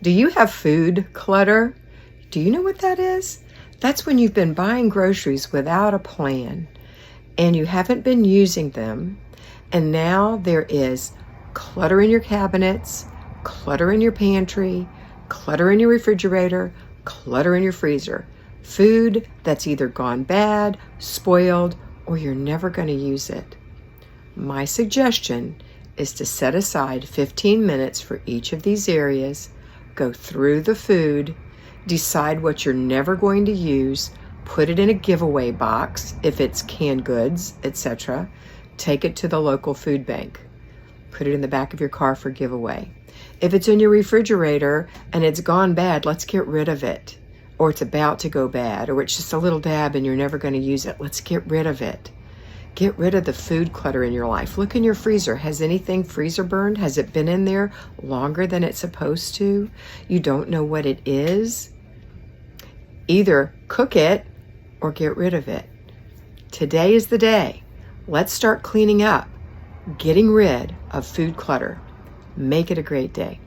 Do you have food clutter? Do you know what that is? That's when you've been buying groceries without a plan and you haven't been using them, and now there is clutter in your cabinets, clutter in your pantry, clutter in your refrigerator, clutter in your freezer. Food that's either gone bad, spoiled, or you're never going to use it. My suggestion is to set aside 15 minutes for each of these areas, go through the food, decide what you're never going to use, put it in a giveaway box if it's canned goods, etc. Take it to the local food bank. Put it in the back of your car for giveaway. If it's in your refrigerator and it's gone bad, let's get rid of it. Or it's about to go bad, or it's just a little dab and you're never going to use it. Let's get rid of it. Get rid of the food clutter in your life. Look in your freezer. Has anything freezer burned? Has it been in there longer than it's supposed to? You don't know what it is? Either cook it or get rid of it. Today is the day. Let's start cleaning up, getting rid of food clutter. Make it a great day.